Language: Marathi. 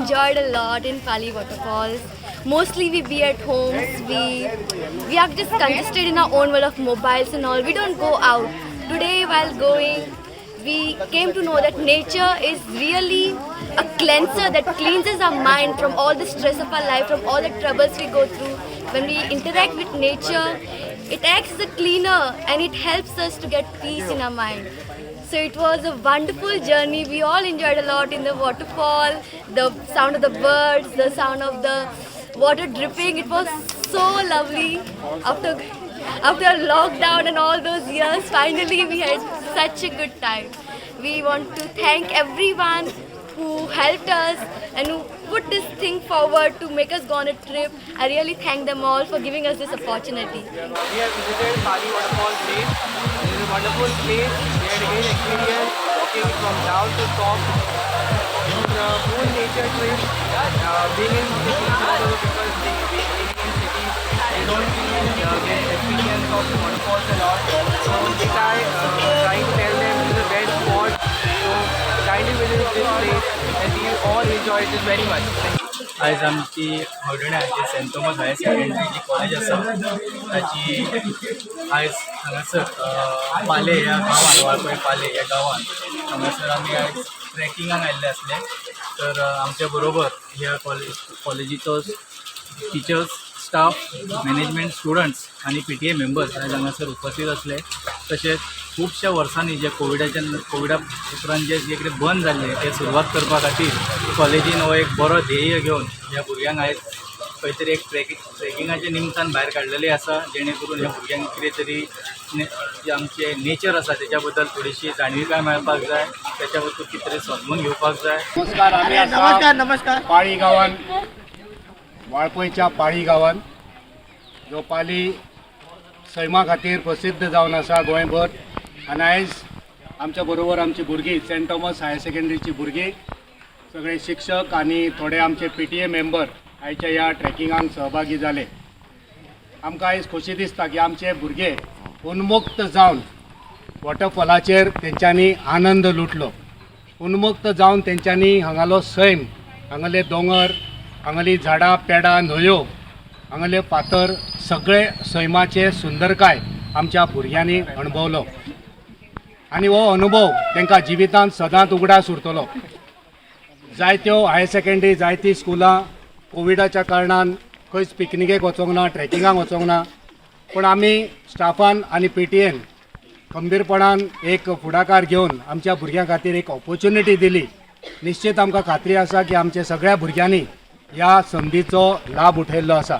enjoyed a lot in Pali waterfalls. Mostly we be at homes. We are just congested in our own world of mobiles and all. We don't go out. Today while going, we came to know that nature is really a cleanser that cleanses our mind from all the stress of our life, from all the troubles we go through. When we interact with nature, it acts as a cleaner and it helps us to get peace in our mind. So it was a wonderful journey. We all enjoyed a lot in the waterfall, the sound of the birds, the sound of the water dripping. It was so lovely. After lockdown and all those years, finally we had such a good time. We want to thank everyone who helped us and who put this thing forward to make us go on a trip. I really thank them all for giving us this opportunity. We have visited Pali Waterfall place. It is a wonderful place. We had a great experience walking from down to top. It was a full nature trip. Being in cities, because being in cities, they don't get experience of the waterfalls a lot. So we trying to tell them this is the best spot. So kindly visit this place and we all enjoyed this very much. आज आमची हळडणे जे सेंट थॉमस हायर सेकंडरी जी कॉलेज आसा ताची आज हांगासर पाले ह्या गांवांत वाळपय पाले ह्या गांवांत हांगासर आमी आज ट्रॅकिंगाक आयिल्ले आसले. तर आमच्या बरोबर ह्या कॉलेजीचो टिचर्स, स्टाफ, मॅनेजमेंट, स्टुडंट्स आनी PTA मेंबर्स आज हांगासर उपस्थित आसले. तशेंच खुबश्या वर्सांनी जे कोविडा उपरांत जे कितें बंद जाल्लें तें सुरवात करपा खातीर कॉलेजीन हो एक बरो ध्येय घेवन ह्या भुरग्यांक आयज खंय तरी एक ट्रेकिंगाच्या निमतान भायर काडलेलें आसा, जेणे करून ह्या भुरग्यांक कितें तरी जे आमचें नेचर आसा तेच्या बद्दल थोडीशी जाणविकाय मेळपाक जाय, तेच्या बद्दल कितें तरी समजून घेवपाक जाय. नमस्कार. आमी नमस्कार पाळी गांवान वाळपयच्या पाळी गांवान जो पाली सैमा खातीर प्रसिद्ध जावन आसा गोंयभर. आनी आयज आमच्या बरोबर आमची भुरगीं सेंट थॉमस हायर सेकंडरीची भुरगीं, सगळे शिक्षक आनी थोडे आमचे PTA मेंबर आयच्या ह्या ट्रॅकिंगाक सहभागी जाले. आमकां आयज खोशी दिसता की आमचे भुरगे उन्मुक्त जावन वॉटरफॉलाचेर तेंच्यांनी आनंद लुटलो. उन्मुक्त जावन तेंच्यांनी हांगालो सैम, हांगाले दोंगर, हांगाली झाडां पेडां न्हंयो, हांगाले फातर सगळे सैमाचे सुंदरकाय आमच्या भुरग्यांनी अणभवलो. आनी हो अनुभव तांकां जिवितांत सदांच उगडास उरतलो. जायत्यो हायर सेकंडरी, जायतीं स्कुलां कोविडाच्या कारणान खंयच पिकनिकेक वचोंक ना, ट्रॅकिंगाक वचोंक ना. पूण आमी स्टाफान आनी PTAन खंबीरपणान एक फुडाकार घेवन आमच्या भुरग्यां खातीर एक ऑपॉर्च्युनिटी दिली. निश्चित आमकां खात्री आसा की आमच्या सगळ्या भुरग्यांनी ह्या संदीचो लाभ उठयल्लो आसा.